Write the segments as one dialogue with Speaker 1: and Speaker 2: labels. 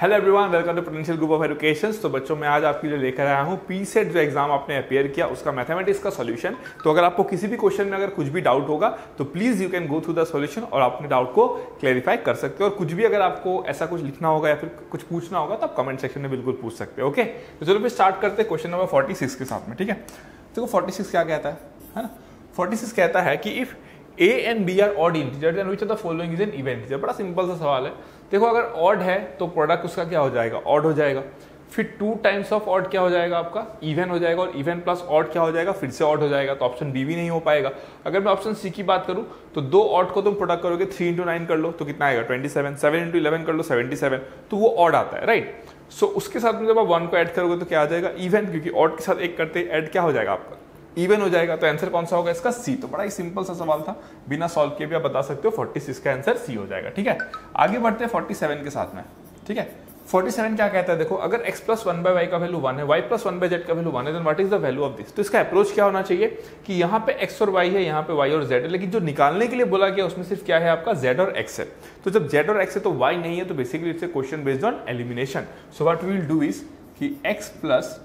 Speaker 1: Hello everyone, welcome to potential group of education. तो बच्चों मैं आज आपके लिए लेकर आया हूँ पीसेट जो एग्जाम आपने अपेयर किया उसका मैथमेटिक्स का सॉल्यूशन। तो अगर आपको किसी भी क्वेश्चन में अगर कुछ भी डाउट होगा तो please you can go through the solution और अपने डाउट को क्लेरिफाई कर सकते हो। और कुछ भी अगर आपको ऐसा कुछ लिखना होगा या फिर कुछ पूछना होगा तो आप कमेंट सेक्शन में बिल्कुल पूछ सकते हो। ओके, तो चलो फिर स्टार्ट करते हैं क्वेश्चन नंबर 46 के साथ में। ठीक है, देखो 46 क्या कहता है ना। 46 कहता है कि if A and B are odd integers and which of the following is an even integer। बड़ा सिंपल सा सवाल है। देखो अगर ऑड है तो प्रोडक्ट उसका क्या हो जाएगा, ऑड हो जाएगा। फिर 2 टाइम्स ऑफ ऑड क्या हो जाएगा आपका, इवन हो जाएगा। और इवन प्लस ऑड क्या हो जाएगा, फिर से ऑड हो जाएगा। तो ऑप्शन बी भी नहीं हो पाएगा। अगर मैं ऑप्शन सी की बात करूं तो 2 ऑड को तुम प्रोडक्ट करोगे, 3 इंटू 9 कर लो तो कितना आएगा 27, 7 इंटू 11 कर लो 77, तो वो ऑड आता है, राइट। सो उसके साथ में जब आप 1 को ऐड करोगे तो क्या आ जाएगा, इवन, क्योंकि ऑड के साथ एक करते ऐड क्या हो जाएगा आपका, इवन हो जाएगा। तो आंसर कौन सा होगा इसका, सी। तो बड़ा ही सिंपल सा सवाल था, बिना सॉल्व किए भी आप बता सकते हो 46 का आंसर सी हो जाएगा। ठीक है, आगे बढ़ते हैं 47 के साथ में। ठीक है, 47 क्या कहता है, देखो अगर x प्लस 1/y का वैल्यू 1 है, y प्लस 1/z का वैल्यू 1 है, then what is the value of this. तो इसका अप्रोच क्या होना चाहिए कि यहाँ पे x और y है, यहाँ पे y और z है, लेकिन जो निकालने के लिए बोला गया उसमें सिर्फ क्या है आपका z और x है। तो जब z और x है तो y नहीं है, तो basically it's a question based on elimination. So what we will do is कि x प्लस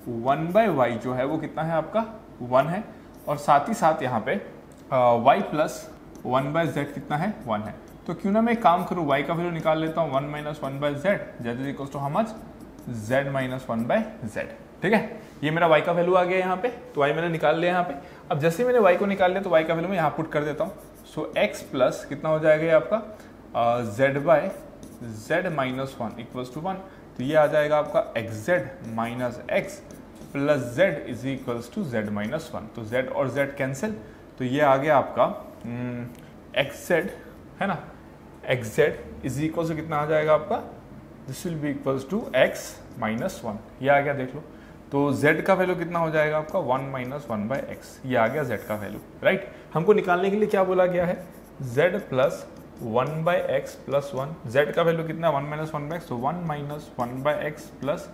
Speaker 1: 1/y जो है वो कितना है आपका 1 है, और साथ ही साथ यहाँ पे y प्लस 1/z कितना है 1 है। तो क्यों ना मैं एक काम करूँ, y का वैल्यू निकाल लेता हूँ 1 minus 1/z, z is equals to how much, z minus 1/z। ठीक है, ये मेरा y का वैल्यू आ गया यहाँ पे, तो y मैंने निकाल लिया यहाँ पे। अब जैसे मैंने y को निकाल लिया तो y का वैल्यू मैं यहाँ पुट कर देता हूँ। सो x प्लस कितना हो जाएगा ये आपका z माइनस 1 इक्वल्स टू 1। तो ये आ जाएगा आपका xz minus x plus z is equals to z minus 1। तो z और z कैंसिल, तो ये आ गया आपका xz है ना, xz इज इक्वल्स टू कितना आ जाएगा आपका, this will be equals to x minus 1। ये आ गया, देख लो। तो z का वैल्यू कितना हो जाएगा आपका 1 माइनस 1/x। ये आ गया z का वैल्यू, राइट। हमको निकालने के लिए क्या बोला गया है, z plus 1/x plus 1। z का वैल्यू कितना 1 माइनस 1/x, तो 1 minus 1/x plus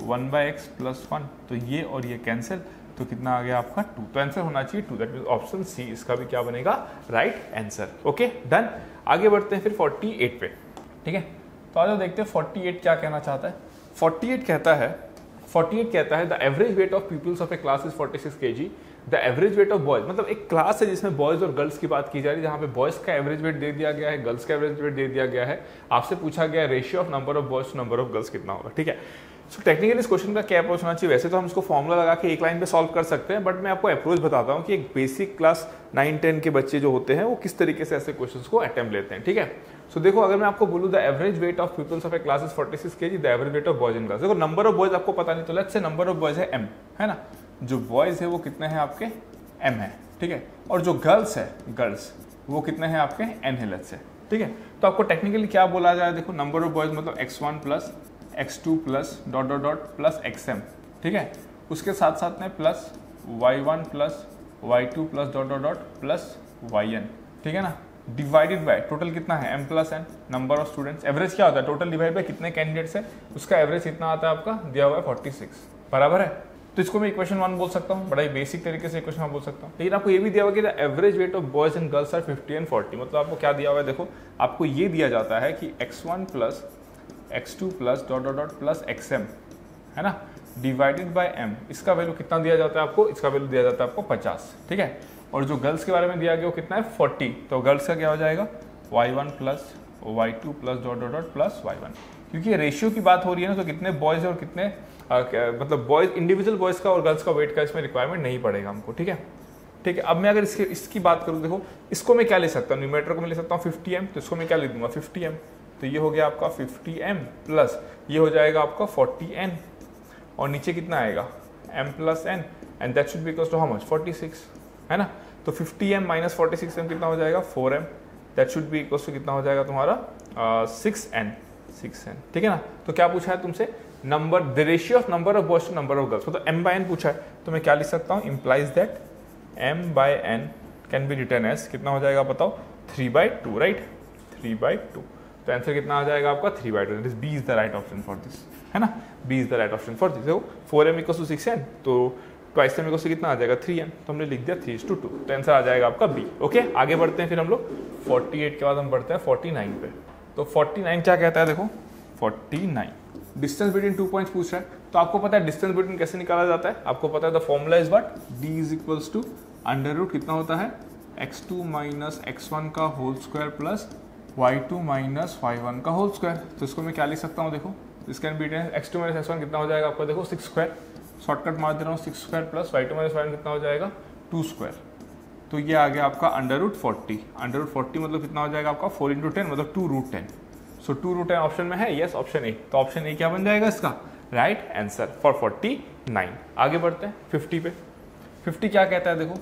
Speaker 1: 1/x plus 1। तो ये और ये कैंसिल, तो कितना आ गया आपका 2। तो आंसर होना चाहिए 2, दैट मींस ऑप्शन सी इसका भी क्या बनेगा, राइट आंसर। ओके डन, आगे बढ़ते हैं फिर 48 पे। ठीक है, तो आज देखते हैं 48 क्या कहना चाहता है। 48 कहता है the average weight of peoples of a class is 46 kg। The average weight of boys, मतलब एक क्लास है जिसमें बॉयज और गर्ल्स की बात की जा रही है, जहाँ पे बॉयज का एवरेज वेट दे दिया गया है, गर्ल्स का एवरेज वेट दे दिया गया है। आपसे पूछा गया ratio of number of boys to number of girls कितना होगा। ठीक है, सो टेक्निकली इस क्वेश्चन का क्या अप्रोच होना चाहिए, वैसे तो हम इसको फॉर्मूला लगा के एक लाइन पे सॉल्व कर सकते हैं, बट मैं आपको अप्रोच बताता हूँ कि एक बेसिक क्लास 9-10 के बच्चे जो होते हैं वो किस तरीके से ऐसे क्वेश्चंस को अटेम्प्ट लेते हैं। ठीक है, सो देखो अगर मैं आपको बोलूँ the average weight of peoples of a class is 46 kg, the average weight of boys in class. देखो नंबर ऑफ बॉयज आपको पता नहीं, तो let's say number of boys है m, है ना। जो बॉयज है वो कितने हैं आपके m है, ठीक है। और जो गर्ल्स है, गर्ल्स वो कितने हैं आपके n है, लेट्स से। ठीक है, तो आपको टेक्निकली क्या बोला जाए, देखो नंबर ऑफ बॉयज मतलब x1 plus x2 plus dot dot dot plus xm। ठीक है, उसके साथ साथ में plus y1 plus y2 plus dot dot dot plus yn। ठीक है ना, डिवाइडेड बाय टोटल कितना है m plus n, number of students. Average क्या होता है, टोटल डिवाइड बाय कितने कैंडिडेट्स है, उसका एवरेज कितना आता है आपका, दिया हुआ है 46, बराबर है। तो इसको मैं इक्वेशन 1 बोल सकता हूँ, बड़ा ही बेसिक तरीके से इक्वेशन 1 बोल सकता हूँ। लेकिन आपको ये भी दिया हुआ कि the average weight of boys and girls are 50 and 40। मतलब आपको क्या दिया हुआ है, देखो आपको ये दिया जाता है कि x1 plus x2 plus dot dot dot plus xm, है ना, डिवाइडेड बाय m। इसका वैल्यू कितना दिया जाता है आपको, इसका वैल्यू दिया जाता है आपको 50। ठीक है, और जो गर्ल्स के बारे में दिया गया वो कितना है 40। तो गर्ल्स का क्या हो जाएगा y1 plus y2 plus dot dot dot plus y1। क्योंकि रेशियो की बात हो रही है ना, तो कितने बॉयज है और कितने मतलब बॉयज, इंडिविजुअल बॉयज का और गर्ल्स का वेट का इसमें रिक्वायरमेंट नहीं पड़ेगा हमको। ठीक है, ठीक है। अब मैं अगर इसकी बात करूँ, देखो इसको मैं क्या ले सकता हूँ, न्यूमेरेटर को मैं ले सकता हूँ 50m, तो इसको मैं क्या ले दूंगा 50m। तो ये हो गया आपका 50m प्लस ये हो जाएगा आपका 40n, और नीचे कितना आएगा m plus n, and that should be equals to how much 46, है ना। तो 50m माइनस 46m कितना हो जाएगा 4m, that should be equals to कितना हो जाएगा तुम्हारा 6n। ठीक है ना। तो क्या पूछा है तुमसे, number the ratio of number of boys to number of girls, मतलब m/n पूछा है। तो मैं क्या लिख सकता हूँ, implies that m/n can be written as कितना हो जाएगा बताओ 3/2, राइट, 3/2। तो आंसर कितना आ जाएगा आपका 3/2, that is B is the right option for this, है ना, B is the right option for this. देखो 4m इक्वल्स टू 6n, तो ट्वाइस m इक्वल्स टू कितना आ जाएगा 3n, तो हमने लिख दिया 3:2, तो आंसर आ जाएगा आपका बी। ओके, आगे बढ़ते हैं फिर हम लोग 48 के बाद हम बढ़ते हैं 49 पे। तो 49 क्या कहता है, देखो 49। डिस्टेंस बिटवीन 2 पॉइंट्स पूछ रहा है, तो आपको पता है डिस्टेंस बिटवीन कैसे निकाला जाता है, आपको पता है the formula is what, d is equals to under root कितना होता है x2 माइनस x1 का whole square plus y2 minus y1 का होल स्क्वायर। तो इसको मैं क्या लिख सकता हूँ, देखो this can be x2 minus x1 कितना हो जाएगा आपका, देखो 6 स्क्वायर, शॉर्टकट मार दे रहा हूँ 6 square plus y2 minus y1 कितना हो जाएगा 2 स्क्वायर। तो ये आ गया आपका अंडर रूट 40, अंडर रूट 40 मतलब कितना हो जाएगा आपका 4 इंटू 10 मतलब 2 रूट 10। सो 2 रूट 10 ऑप्शन में है, यस ऑप्शन ए। तो ऑप्शन ए क्या बन जाएगा इसका राइट आंसर फॉर 49। आगे बढ़ते हैं 50 पे। 50 क्या कहता है, देखो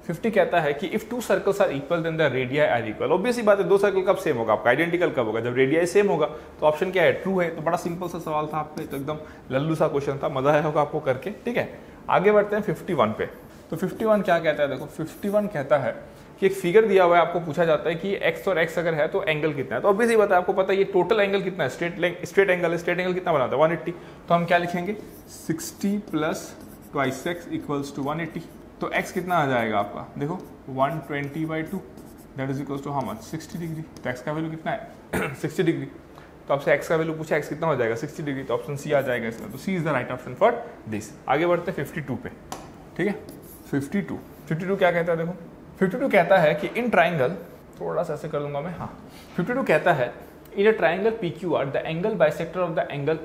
Speaker 1: 50 कहता है कि if 2 circles are equal then the radii are equal. Obvious ही बात है, 2 सर्कल कब सेम होगा आपका, आइडेंटिकल कब होगा, जब रेडियाई सेम होगा। तो ऑप्शन क्या है, ट्रू है। तो बड़ा सिंपल सा सवाल था आपके, तो एकदम लल्लू सा क्वेश्चन था, मजा आया होगा आपको करके, ठीक है। आगे बढ़ते हैं 51 पे। तो 51 क्या कहता है, देखो 51 कहता है कि एक फिगर दिया हुआ है, आपको पूछा जाता है कि x और x अगर है तो एंगल कितना है। तो ऑब्वियसली बात है, आपको पता है ये टोटल एंगल कितना है, स्ट्रेट एंगल है, स्ट्रेट एंगल कितना बनाता है 180। तो हम क्या लिखेंगे 60 plus twice x equals to 180। तो x कितना आ जाएगा आपका, देखो 120/2 that is equals to how much 60 degree. तो x का वैल्यू कितना है 60 डिग्री। तो आपसे x का वैल्यू पूछा, x कितना हो जाएगा 60 डिग्री। तो ऑप्शन सी आ जाएगा इसमें। तो C is the right option for this. आगे बढ़ते हैं 52 पे, ठीक है। 52 क्या कहता है, देखो 52 कहता है कि इन ट्राइंगल, थोड़ा सा ऐसे कर लूंगा मैं, हाँ 52 कहता है in a triangle PQR the angle bisector of the angle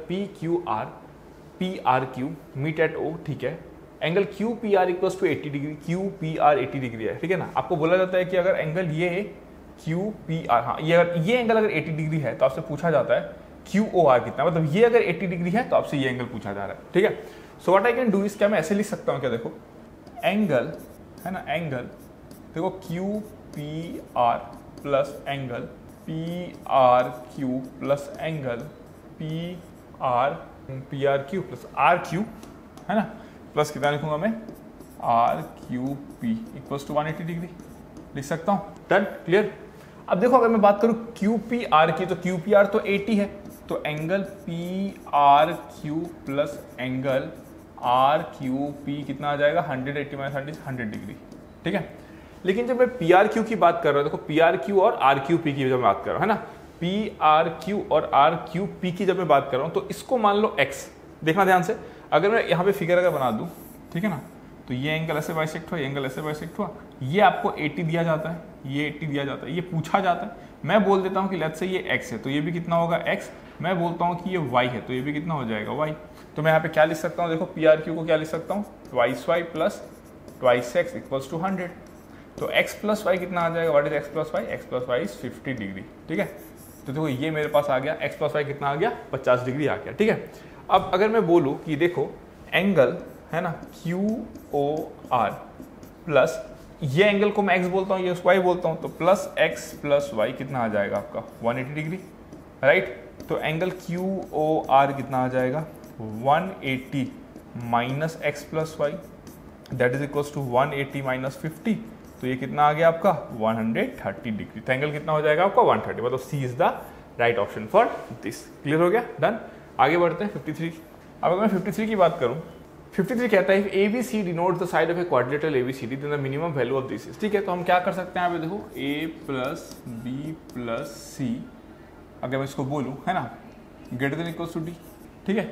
Speaker 1: PRQ meet at O, ठीक है। Angle QPR equals to 80 degree, QPR 80 degree है, ठीक है ना। आपको बोला जाता है कि अगर एंगल ये QPR, हाँ ये एंगल अगर 80 डिग्री है तो आपसे पूछा जाता है QOR कितना, मतलब ये अगर 80 डिग्री है तो आपसे ये एंगल पूछा जा रहा है, ठीक है। So what I can do is, क्या मैं ऐसे लिख सकता हूँ क्या, देखो एंगल है ना, एंगल देखो QPR plus angle PRQ plus angle PRQ plus RQ है ना, प्लस कितना लिखूंगा मैं RQP इक्वल्स टू 180 डिग्री लिख सकता हूँ। Done, clear. अब देखो अगर मैं बात करूँ QPR की, तो QPR तो 80 है, तो angle PRQ plus angle RQP कितना आ जाएगा 180 माइनस 100 डिग्री, ठीक है। लेकिन जब मैं PRQ की बात कर रहा हूँ, देखो PRQ और RQP की जब मैं बात कर रहा हूँ है ना, PRQ और RQP की जब मैं बात कर रहा हूँ, तो इसको मान लो X, देखना ध्यान से। अगर मैं यहाँ पे फिगर अगर बना दूँ, ठीक है ना, तो ये एंगल ऐसे बाइसेक्ट हुआ, ये एंगल ऐसे बाइसेक्ट हुआ, ये आपको 80 दिया जाता है, ये 80 दिया जाता है, ये पूछा जाता है। मैं बोल देता हूँ कि लेट्स से ये x है, तो ये भी कितना होगा x। मैं बोलता हूँ कि ये y है, तो ये भी कितना हो जाएगा y। तो मैं यहाँ पे क्या लिख सकता हूँ, देखो PRQ को क्या लिख सकता हूँ, twice y plus twice x equals to 100। तो x प्लस y कितना आ जाएगा, what is x plus y, x plus y is 50 degree, ठीक है। तो देखो ये मेरे पास आ गया, x प्लस y कितना आ गया 50 डिग्री आ गया, ठीक है। अब अगर मैं बोलूँ कि देखो एंगल है ना QOR प्लस ये एंगल को मैं x बोलता हूँ, ये y बोलता हूँ, तो प्लस x प्लस y कितना आ जाएगा आपका 180 डिग्री, राइट। तो एंगल QOR कितना आ जाएगा 180 minus x plus y that is equals to 180 minus 50। तो ये कितना आ गया आपका 130 डिग्री। तो एंगल कितना हो जाएगा आपका 130, मतलब C is the right option for this. Clear हो गया, डन। आगे बढ़ते हैं 53। अब अगर मैं 53 की बात करूं, 53 कहता है ABC denotes the side of a quadrilateral ABCD then the minimum value of this is, ठीक है। तो हम क्या कर सकते हैं यहाँ पे, देखो A plus B plus C, अगर मैं इसको बोलूं है ना greater than equals to D, ठीक है।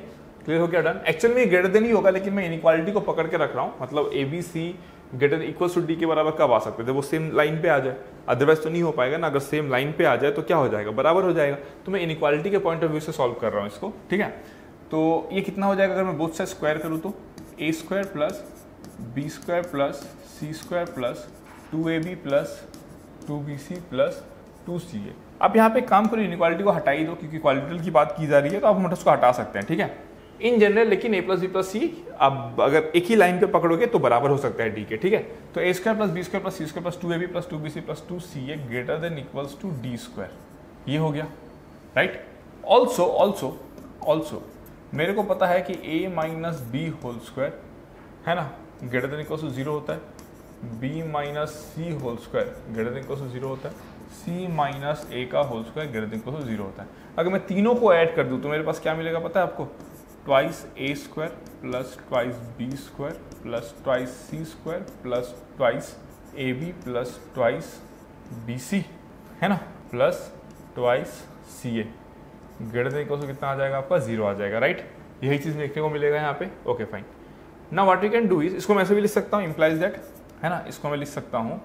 Speaker 1: क्लियर हो गया, डन। एक्चुअल में ग्रेटर देन ही होगा, लेकिन मैं इनइक्वालिटी को पकड़ के रख रहा हूँ, मतलब ABC greater equals to D के बराबर कब आ सकते थे, वो सेम लाइन पे आ जाए, अदरवाइज तो नहीं हो पाएगा ना। अगर सेम लाइन पे आ जाए तो क्या हो जाएगा, बराबर हो जाएगा। तो मैं इनइक्वालिटी के पॉइंट ऑफ व्यू से सॉल्व कर रहा हूँ इसको, ठीक है। तो ये कितना हो जाएगा, अगर मैं बोथ साइड स्क्वायर करूँ तो a square plus b square plus c square plus 2ab plus 2bc plus 2ca। अब यहाँ पे काम करो, इनइक्वालिटी को हटा ही दो, क्योंकि क्वाड्रिलेटरल की बात की जा रही है, तो आप हम उसको हटा सकते हैं, ठीक है, इन जनरल। लेकिन a प्लस बी प्लस सी अब अगर एक ही लाइन पे पकड़ोगे तो बराबर हो सकता है d के, ठीक है। तो a square plus B square plus C square plus 2ab plus 2bc plus 2ca greater than equals to d square, ये हो गया, राइट। ऑल्सो मेरे को पता है कि a minus B whole square है ना ग्रेटर देन इक्वल्स टू 0 होता है, b minus C whole square greater than equals to 0 होता है, c माइनस a का whole square greater than equals to 0 होता है। अगर मैं तीनों को ऐड कर दूं तो मेरे पास क्या मिलेगा पता है आपको, twice a square plus twice b square plus twice c square plus twice ab plus twice bc है ना plus twice ca। Greater than equal to कितना आ जाएगा आपका 0 आ जाएगा, राइट। यही चीज़ देखने को मिलेगा यहाँ पे। Okay fine. ना what we can do is, इसको मैं ऐसे भी लिख सकता हूँ, इम्प्लाइज दैट, है ना। इसको मैं लिख सकता हूँ,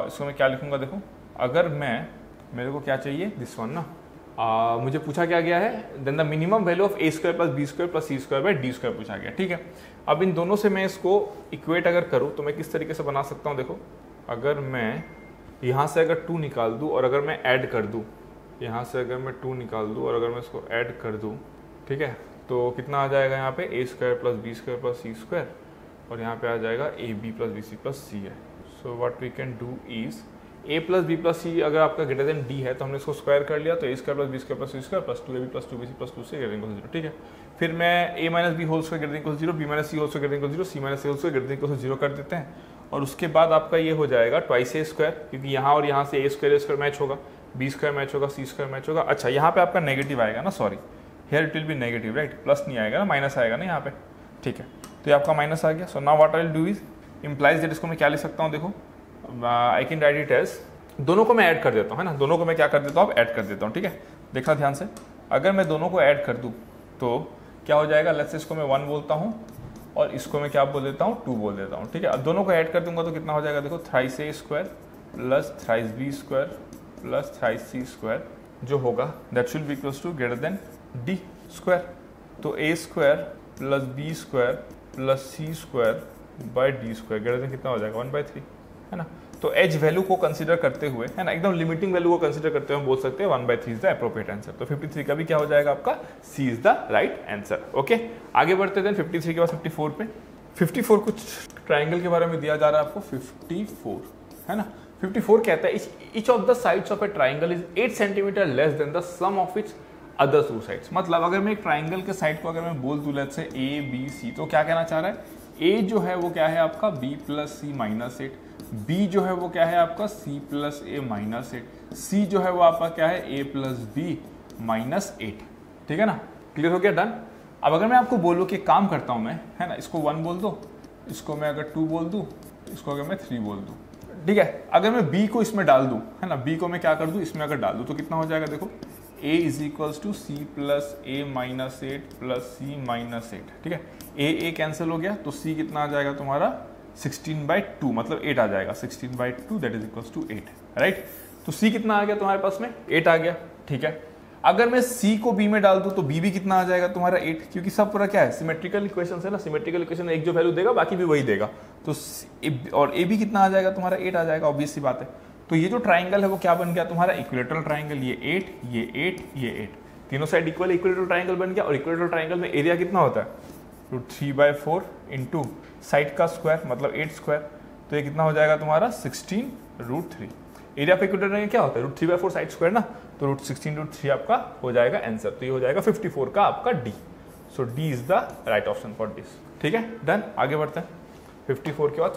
Speaker 1: इसको मैं क्या लिखूंगा, देखो अगर मेरे को क्या चाहिए, दिस वन ना, मुझे पूछा क्या गया है, then the minimum value of a square plus B square plus C square by D square पूछा गया, ठीक है। अब इन दोनों से मैं इसको इक्वेट अगर करूँ तो मैं किस तरीके से बना सकता हूँ, देखो अगर मैं यहाँ से अगर 2 निकाल दूँ और अगर मैं ऐड कर दूँ, यहाँ से अगर मैं 2 निकाल दूँ और अगर मैं इसको ऐड कर दूँ, ठीक है, तो कितना आ जाएगा यहाँ पे a square plus B square plus C square, और यहाँ पे आ जाएगा A B plus B C plus C है। So what we can do is a plus B plus C अगर आपका ग्रेटर देन d है तो हमने इसको स्क्वायर कर लिया, तो a square plus B square plus C square plus 2ab plus 2bc plus 2c greater than equal to 0, ठीक है। फिर मैं a minus B whole square greater than equal to 0, b minus C whole square greater than equal to 0, c minus C whole square greater than equal to 0 कर देते हैं, और उसके बाद आपका ये हो जाएगा ट्वाइस a स्क्वायर, क्योंकि यहाँ और यहाँ से a स्क्वायर मैच होगा, b स्क्वायर मैच होगा, c स्क्वायर मैच होगा। अच्छा यहाँ पे आपका नेगेटिव आएगा ना, sorry here it will be negative, right, plus नहीं आएगा ना, माइनस आएगा ना यहाँ पे, ठीक है। तो ये आपका माइनस आ गया। So now what I will do is implies that, इसको मैं क्या लिख सकता हूँ, देखो I can write it as, दोनों को मैं ऐड कर देता हूँ, है ना, दोनों को मैं क्या कर देता हूँ, ऐड कर देता हूँ, ठीक है। देखना ध्यान से, अगर मैं दोनों को ऐड कर दूँ तो क्या हो जाएगा, लेट्स से इसको मैं 1 बोलता हूँ और इसको मैं क्या बोल देता हूँ, 2 बोल देता हूँ, ठीक है। अब दोनों को ऐड कर दूंगा तो कितना हो जाएगा, देखो thrice a square plus thrice b square plus thrice c square जो होगा that should be equals to greater than d square. तो a square plus b square plus c square by d square greater than कितना हो जाएगा 1/3, है ना। तो as value को कंसीडर करते हुए, है ना, एकदम लिमिटिंग वैल्यू को कंसीडर करते हुए हम बोल सकते हैं 1/3 इज द एप्रोप्रिएट आंसर। तो 53 का भी क्या हो जाएगा आपका, C is the right answer. Okay, आगे बढ़ते हैं 53 के बाद 54 पे। 54 कुछ ट्राइंगल के बारे में दिया जा रहा है आपको, 54, है ना। 54 कहता है each of the sides of a triangle is 8 centimetre less than the sum of its other 2 sides. मतलब अगर मैं एक ट्राइंगल के साइड को अगर मैं बोल दूं let's say A B C, तो क्या कहना चाह रहा है, ए जो है वो क्या है आपका b plus C minus 8, B जो है वो क्या है आपका c प्लस ए माइनस 8, सी जो है वो आपका क्या है a प्लस बी माइनस 8, ठीक है ना। क्लियर हो गया, डन। अब अगर मैं आपको बोलूँ कि काम करता हूँ मैं, है ना, इसको 1 बोल दो, इसको मैं अगर 2 बोल दूँ, इसको अगर मैं 3 बोल दूँ, ठीक है। अगर मैं b को इसमें डाल दूँ, है ना, b को मैं क्या कर दूँ, इसमें अगर डाल दूँ तो कितना हो जाएगा, देखो a is equals to C plus A minus 8 plus C minus 8, ठीक है। a कैंसिल हो गया तो c कितना आ जाएगा तुम्हारा 16/2, मतलब 8 आ जाएगा, 16/2 that is equals to 8, right. तो c कितना आ गया तुम्हारे पास में, 8 आ गया, ठीक है। अगर मैं c को b में डाल दूं तो b भी कितना आ जाएगा तुम्हारा 8, क्योंकि सब पूरा क्या है, सिमेट्रिकल इक्वेशन है ना, सिमेट्रिकल इक्वेशन एक जो वैल्यू देगा बाकी भी वही देगा, तो और a भी कितना आ जाएगा तुम्हारा 8 आ जाएगा, ऑब्वियस सी बात है। तो ये जो ट्राइंगल है वो क्या बन गया तुम्हारा, इक्विलेटरल ट्राइंगल, ये 8 ये 8 ये 8, तीनों साइड इक्वल इक्विलेटरल ट्राइंगल बन गया। और इक्विलेटरल ट्राइंगल में एरिया कितना होता है, √3/4 इंटू साइड का स्क्वायर मतलब 8 स्क्वायर, तो ये कितना हो जाएगा तुम्हारा 16√3। एरिया पे इक्विलेटरल क्या होता है, √3/4 साइड स्क्वायर ना, तो √16√3 आपका हो जाएगा आंसर। तो ये हो जाएगा 54 का आपका D. So D is the right option for this, ठीक है, डन। आगे बढ़ते हैं 54 के बाद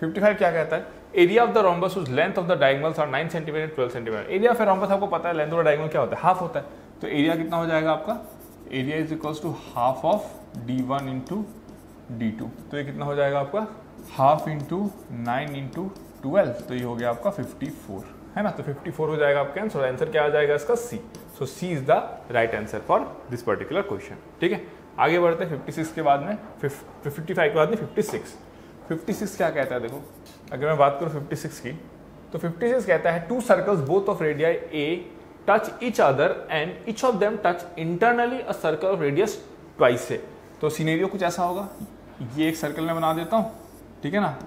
Speaker 1: 55 क्या कहता है, area of the rhombus whose length of the diagonals are 9 centimetre 12 centimetre. Area of rhombus आपको पता है, लेंथ ऑफ द डायगोनल क्या होता है, हाफ होता है। तो एरिया कितना हो जाएगा आपका, area is equals to half of d1 into d2, तो ये कितना हो जाएगा आपका हाफ इंटू 9 इंटू 12, तो ये हो गया आपका 54, है ना। तो 54 हो जाएगा आपका आंसर। आंसर क्या आ जाएगा इसका, C. So C is the right answer for this particular question, ठीक है। आगे बढ़ते हैं 56 के बाद में, 55 के बाद में 56 क्या कहता है, देखो अगर मैं बात करूँ 56 की, तो 56 कहता है 2 circles both of radii a touch each other and each of them touch internally a circle of radius twice से। तो सिनेरियो कुछ ऐसा होगा, ये एक सर्कल में बना देता हूँ, ठीक है ना,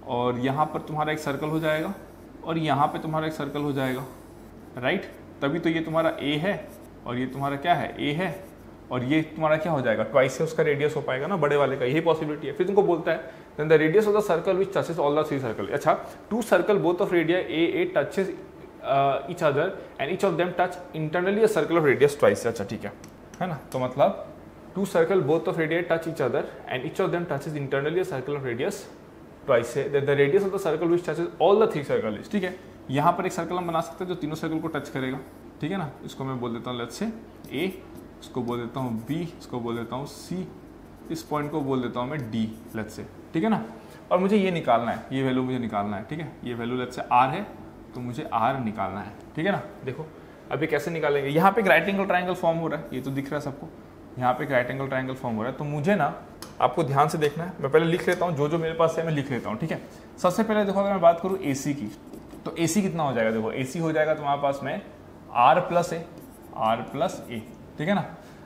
Speaker 1: और यहाँ पर तुम्हारा एक सर्कल हो जाएगा और यहाँ पे तुम्हारा एक सर्कल हो जाएगा, राइट। तभी तो ये तुम्हारा a है और ये तुम्हारा क्या है, a है, और ये तुम्हारा क्या हो जाएगा, ट्वाइस से उसका रेडियस हो पाएगा ना, बड़े वाले का, यही पॉसिबिलिटी है। फिर तुमको बोलता है then the radius of the circle which touches all the 3 circle. अच्छा, 2 circle both of radius a touches each other and each of them touch internally a circle of radius twice। अच्छा ठीक है ना। तो मतलब 2 circle both of radii touch each other and each of them touches internally a circle of radius twice से, then the radius of the circle which touches all the 3 circle is, ठीक है। यहाँ पर एक सर्कल हम बना सकते हैं जो तीनों सर्कल को टच करेगा, ठीक है ना। इसको मैं बोल देता हूँ लेट्स से a, इसको बोल देता हूँ b, इसको बोल देता हूँ c, इस पॉइंट को बोल देता हूँ मैं d लेट्स से, ठीक है ना। और मुझे ये निकालना है, ये वैल्यू मुझे निकालना है, ठीक है। ये वैल्यू लेट्स से r है तो मुझे r निकालना है, ठीक है ना। देखो अभी कैसे निकालेंगे, यहाँ पे एक राइट एंगल ट्राइंगल फॉर्म हो रहा है, ये तो दिख रहा है सबको, यहाँ पे एक राइट एंगल ट्राइंगल फॉर्म हो रहा है। तो मुझे ना आपको ध्यान से देखना है, मैं पहले लिख लेता हूँ, जो मेरे पास है मैं लिख लेता हूँ, ठीक है। सबसे पहले देखो अगर मैं बात करूँ AC की, तो AC कितना हो जाएगा, देखो AC हो जाएगा तुम्हारे पास में R प्लस A, ठीक है ना।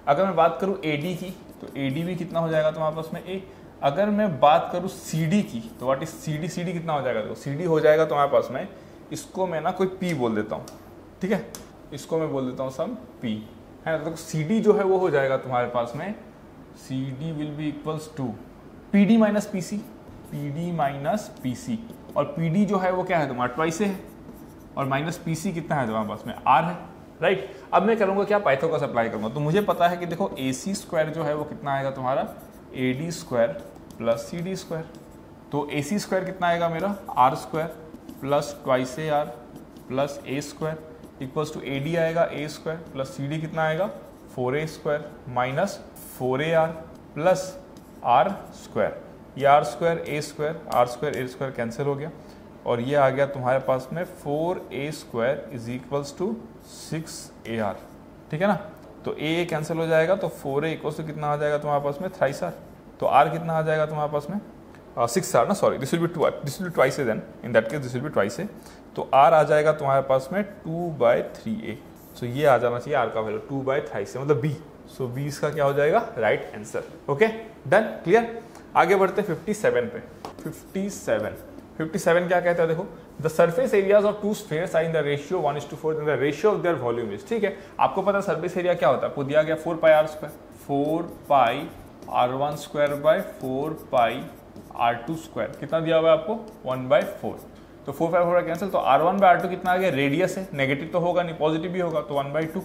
Speaker 1: अगर मैं बात करूँ AD की, तो AD भी कितना हो जाएगा तुम्हारे पास में A। अगर मैं बात करूँ CD की, तो व्हाट इज CD, CD कितना हो जाएगा, देखो CD हो जाएगा तुम्हारे पास में, इसको मैं ना कोई P बोल देता हूँ, ठीक है, इसको मैं बोल देता हूँ सम P, है ना। तो CD जो है वो हो जाएगा तुम्हारे पास में, CD will be equals to PD minus PC, PD minus PC, और PD जो है वो क्या है तुम्हारा ट्वाइस है, और माइनस PC कितना है तुम्हारे पास में R है, राइट। अब मैं करूँगा क्या, पाइथागोरस अप्लाई करूँगा। तो मुझे पता है कि देखो AC स्क्वायर जो है वो कितना आएगा तुम्हारा AD square plus CD square. तो AC स्क्वायर कितना आएगा मेरा R square plus twice AR plus A square equals to AD आएगा A स्क्वायर प्लस CD कितना आएगा 4A square minus 4AR plus R square. ये R square A square cancel हो गया, और ये आ गया तुम्हारे पास में 4A square is equals to 6AR, ठीक है ना। तो A कैंसिल हो जाएगा, तो 4A इक्वल्स टू कितना आ जाएगा तुम्हारे पास में थ्राइस R। तो R कितना आ जाएगा तुम्हारे पास में 6R ना, sorry this will be twice A, then in that case this will be twice A. तो R आ जाएगा तुम्हारे पास में 2/3A। सो ये आ जाना चाहिए R का वैल्यू 2/3 मतलब B। सो B इसका क्या हो जाएगा right answer. Okay done, clear. आगे बढ़ते 57 पे। 57 क्या कहता है, देखो the surface areas of two spheres are in the ratio 1:4 in the ratio of their volume is, ठीक है। आपको पता है सरफेस एरिया क्या होता है, आपको दिया गया 4πr square, 4πr1 square by 4πr2 square, कितना दिया हुआ है आपको 1/4। तो 4/4 कैंसिल, तो r1/r2 कितना आ गया, रेडियस है, नेगेटिव तो होगा नहीं, पॉजिटिव भी होगा, तो 1/2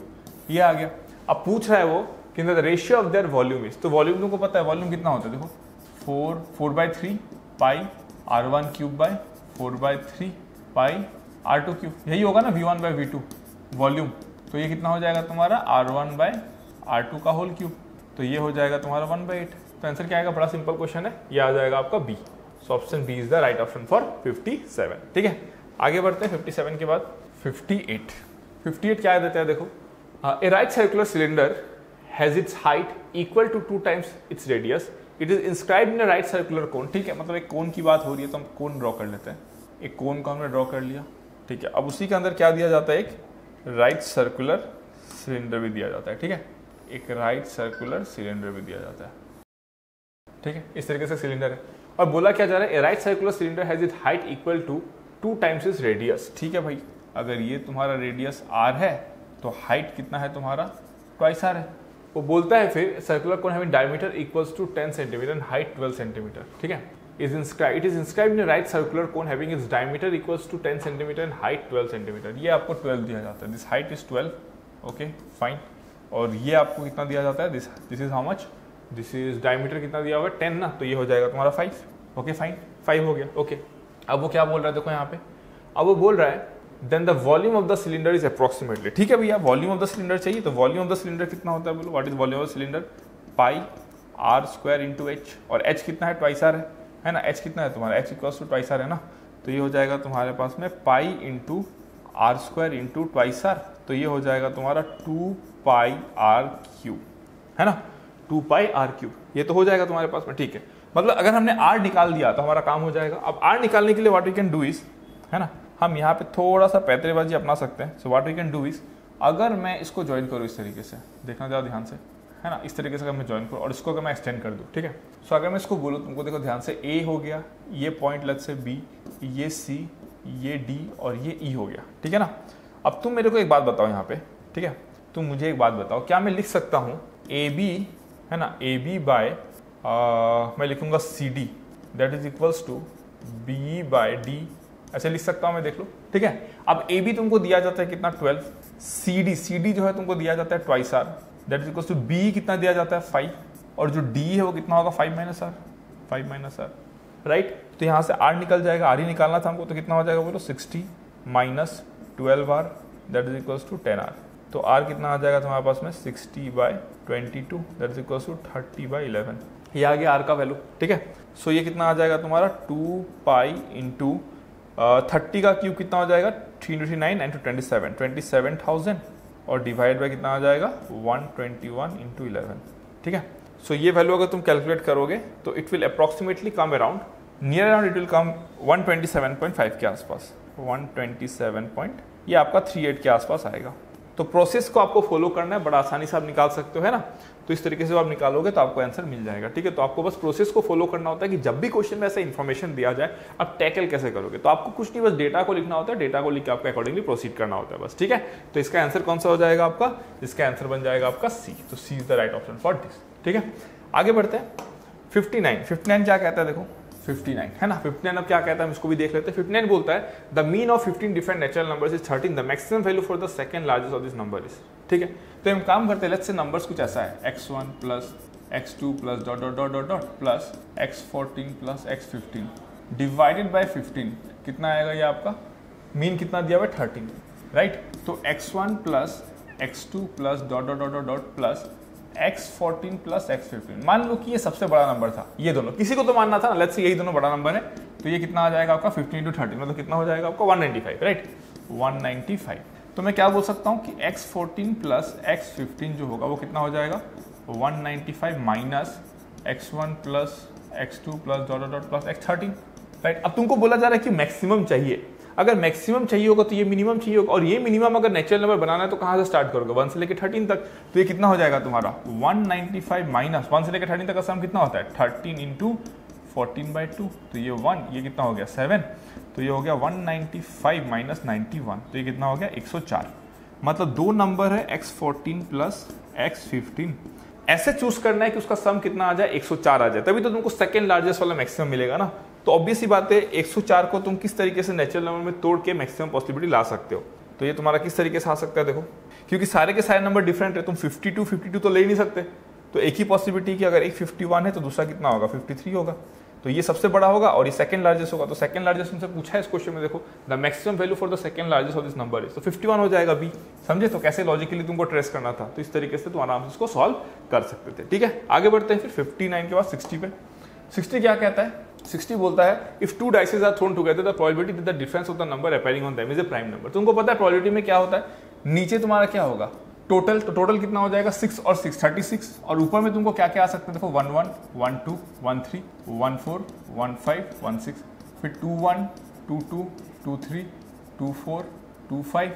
Speaker 1: ये आ गया। अब पूछ रहा है वो कि the ratio of their volume is, तो वॉल्यूम तुमको पता है वॉल्यूम कितना होता है, देखो 4/3 पाई r1 cube by 4/3 pi r2 cube, यही होगा ना v1/v2 वॉल्यूम। तो ये कितना हो जाएगा तुम्हारा r1/r2 का होल क्यूब, तो ये हो जाएगा तुम्हारा 1/8। तो आंसर क्या आएगा, बड़ा सिंपल क्वेश्चन है, ये आ जाएगा आपका B. So option B is the right option for 57, ठीक है। आगे बढ़ते हैं 57 के बाद 58 क्या देता है, देखो a right circular cylinder has its height equal to 2 times its radius, it is inscribed in a right circular cone, ठीक है। मतलब एक कोन की बात हो रही है, तो हम कोन ड्रॉ कर लेते हैं। एक कोन को हमने ड्रॉ कर लिया, ठीक है। अब उसी के अंदर क्या दिया जाता है, एक राइट सर्कुलर सिलेंडर भी दिया जाता है, ठीक है। एक राइट सर्कुलर सिलेंडर भी दिया जाता है, ठीक है। इस तरीके से सिलेंडर है, और बोला क्या जा रहा है, a right circular cylinder has it height equal to 2 times its radius, ठीक है भाई। अगर ये तुम्हारा रेडियस r है, तो हाइट कितना है तुम्हारा ट्वाइस r है। वो बोलता है फिर circular cone having diameter equals to 10 centimetre and height 12 centimetre, ठीक है। It is inscribed in right circular cone having its diameter equals to 10 centimetre and height 12 centimetre. ये आपको 12 दिया जाता है, this height is 12, okay fine. और ये आपको कितना दिया जाता है, this is how much, this is diameter कितना दिया हुआ है 10 ना, तो ये हो जाएगा तुम्हारा 5, ओके फाइन 5 हो गया, ओके। अब वो क्या बोल रहा है, देखो यहाँ पे, अब वो बोल रहा है then the volume of the cylinder is approximately, ठीक है भैया। वॉल्यूम ऑफ द सिलेंडर चाहिए, तो वॉल्यूम ऑफ द सिलेंडर कितना होता है, बोलो what is volume of cylinder, pi r square into h, और h कितना है ट्वाइस r है ना, h कितना है तुम्हारा, h equals to twice r है ना। तो ये हो जाएगा तुम्हारे पास में pi into r square into twice r, तो ये हो जाएगा तुम्हारा 2πr क्यूब, है ना, 2πr क्यूब, ये तो हो जाएगा तुम्हारे पास में, ठीक है। मतलब अगर हमने r निकाल दिया तो हमारा काम हो जाएगा। अब r निकालने के लिए what we can do is, है ना, हम यहाँ पे थोड़ा सा पैतरेबाजी अपना सकते हैं। So what we can do is, अगर मैं इसको ज्वाइन करूँ इस तरीके से, देखना ज़्यादा ध्यान से, है ना, इस तरीके से अगर मैं ज्वाइन करूँ और इसको अगर मैं एक्सटेंड कर दूँ, ठीक है। सो अगर मैं इसको बोलूँ, तुमको देखो ध्यान से, A हो गया, ये पॉइंट लेट से B, ये C, ये D और ये E हो गया, ठीक है ना। अब तुम मेरे को एक बात बताओ यहाँ पे, ठीक है, तुम मुझे एक बात बताओ, क्या मैं लिख सकता हूँ AB, है ना, AB बाय मैं लिखूंगा CD that is equals to B by D, ऐसे लिख सकता हूँ मैं, देख लो, ठीक है। अब AB तुमको दिया जाता है कितना 12, CD जो है तुमको दिया जाता है twice r that is equals to B कितना दिया जाता है 5, और जो D है वो कितना होगा 5 माइनस r, राइट। तो यहाँ से r निकल जाएगा, r ही निकालना था हमको, तो कितना हो जाएगा बोलो 60 minus 12r that is equals to 10r। तो r कितना आ जाएगा तुम्हारे पास में 60/22 दैट इज इक्वल्स टू 30/11, ये आ गया r का वैल्यू, ठीक है। सो ये कितना आ जाएगा तुम्हारा 2π इंटू 30 का क्यूब कितना हो जाएगा 3 × 9 9 × 27 27,000 और डिवाइड बाय कितना आ जाएगा 121 इंटू 11, ठीक है। सो ये वैल्यू अगर तुम कैलकुलेट करोगे तो it will approximately come around near around it will come 127.5 के आसपास, 127 ये आपका 38 के आसपास आएगा। तो प्रोसेस को आपको फॉलो करना है, बड़ा आसानी से आप निकाल सकते हो, है ना। तो इस तरीके से आप निकालोगे तो आपको आंसर मिल जाएगा, ठीक है। तो आपको बस प्रोसेस को फॉलो करना होता है कि जब भी क्वेश्चन में ऐसा इन्फॉर्मेशन दिया जाए आप टैकल कैसे करोगे। तो आपको कुछ नहीं, बस डेटा को लिखना होता है, डेटा को लिख के आपको अकॉर्डिंगली प्रोसीड करना होता है बस, ठीक है। तो इसका आंसर कौन सा हो जाएगा आपका, इसका आंसर बन जाएगा आपका सी। तो C is the right option for this, ठीक है। आगे बढ़ते हैं 59 क्या कहता है, देखो 59 है ना। 59 अब क्या कहता है हम इसको भी देख लेते हैं। 59 बोलता है the mean of 15 different natural numbers is 13, the maximum value for the second largest of this number is, ठीक है। तो हम काम करते हैं, लेट्स से नंबर्स कुछ ऐसा है x1 plus x2 plus dot dot dot dot dot plus x14 plus x15 divided by 15, कितना आएगा ये आपका मीन कितना दिया हुआ है 13, राइट। तो x1 plus x2 plus dot dot dot dot plus x14 plus x15, मान लो कि ये सबसे बड़ा नंबर था, ये दोनों किसी को तो मानना था ना, लेट्स से यही दोनों बड़ा नंबर है। तो ये कितना आ जाएगा आपका 15 into 13 मतलब कितना हो जाएगा आपका 195, राइट 195। तो मैं क्या बोल सकता हूँ कि x14 प्लस x15 जो होगा वो कितना हो जाएगा 195 minus x1 plus x2 plus dot dot plus x13, right. अब तुमको बोला जा रहा है कि मैक्सिमम चाहिए, अगर मैक्सिमम चाहिए होगा तो ये मिनिमम चाहिए होगा, और ये मिनिमम अगर नेचुरल नंबर बनाना है तो कहाँ से स्टार्ट करोगे 1 से लेकर 13 तक। तो ये कितना हो जाएगा तुम्हारा 195 माइनस 1 से लेकर 13 तक का सम कितना होता है 13 इंटू 14/2, तो ये 1, ये कितना हो गया 7, तो ये हो गया 195 माइनस 91, तो ये कितना हो गया 104। मतलब दो नंबर है x14 प्लस x15, ऐसे चूज करना है कि उसका सम कितना आ जाए 104 आ जाए, तभी तो तुमको सेकेंड लार्जेस्ट वाला मैक्सिमम मिलेगा ना। तो ऑब्वियस ही बात है 104 को तुम किस तरीके से नेचुरल नंबर में तोड़ के मैक्सिमम पॉसिबिलिटी ला सकते हो। तो ये तुम्हारा किस तरीके से आ सकता है, देखो क्योंकि सारे के सारे नंबर डिफरेंट है, तुम 52 तो ले ही नहीं सकते। तो एक ही पॉसिबिलिटी कि अगर एक 51 है तो दूसरा कितना होगा 53 होगा, तो ये सबसे बड़ा होगा और ये सेकंड लार्जेस्ट होगा। तो सेकंड लार्जेस्ट तुमसे पूछा है इस क्वेश्चन में, देखो the maximum value for the second largest of this number is, तो 51 हो जाएगा बी, समझे। तो कैसे लॉजिकली तुमको ट्रेस करना था, तो इस तरीके से तुम आराम से इसको सॉल्व कर सकते थे, ठीक है। आगे बढ़ते हैं फिर 59 के बाद 60 पे। 60 क्या कहता है, 60 बोलता है if two dices are thrown together the probability that the difference of the number appearing on them is a prime number. तुमको पता है प्रोबेबिलिटी में क्या होता है, नीचे तुम्हारा क्या होगा टोटल, तो टोटल कितना हो जाएगा 6 और 6 36, और ऊपर में तुमको क्या क्या आ सकते हैं, देखो 11 12 13 14 15 16, फिर 21 22 23 24 25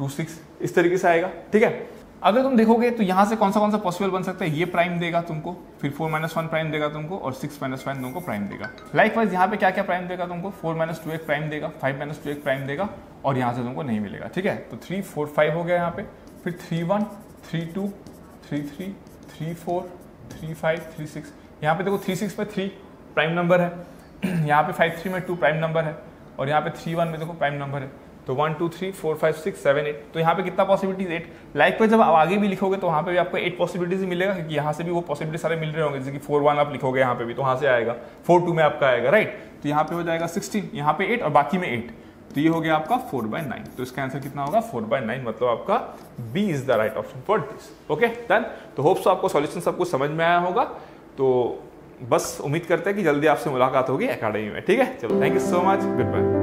Speaker 1: 26, इस तरीके से आएगा, ठीक है। अगर तुम देखोगे तो यहाँ से कौन सा पॉसिबल बन सकता है, ये प्राइम देगा तुमको, फिर 4-1 प्राइम देगा तुमको, और 6-1 तुमको प्राइम देगा। लाइकवाइज यहाँ पे क्या क्या प्राइम देगा तुमको, 4-2 एक प्राइम देगा, 5-2 एक प्राइम देगा, और यहाँ से तुमको नहीं मिलेगा, ठीक है। तो 3 4 5 हो गया यहाँ पे, फिर 3-1 3-2 3-3 3-4 3-5 3-6, यहाँ पे देखो 3-6 में 3 प्राइम नंबर है, यहाँ पे 5-3 में 2 प्राइम नंबर है, और यहाँ पे 3-1 में देखो प्राइम नंबर है। तो 1 2 3 4 5 6 7 8, तो यहाँ पे कितना पॉसिबिलिटीज 8। लाइक पे जब आप आगे भी लिखोगे तो वहाँ पे भी आपको 8 पॉसिबिलिटीज मिलेगा, क्योंकि यहाँ से भी वो पॉसिबिलिटी सारे मिल रहे होंगे, जैसे कि 4-1 आप लिखोगे यहाँ पे भी तो वहाँ से आएगा, 4-2 में आपका आएगा, राइट। तो यहाँ पे हो जाएगा 16, यहाँ पे 8 और बाकी में 8, तो ये हो गया आपका 4/9। तो इसका आंसर कितना होगा 4/9, मतलब आपका B is the right option for this, okay done. तो होप्स आपको सॉल्यूशन सब कुछ समझ में आया होगा। तो बस उम्मीद करते हैं कि जल्दी आपसे मुलाकात होगी एकेडमी में, ठीक है। चलो thank you so much, good bye.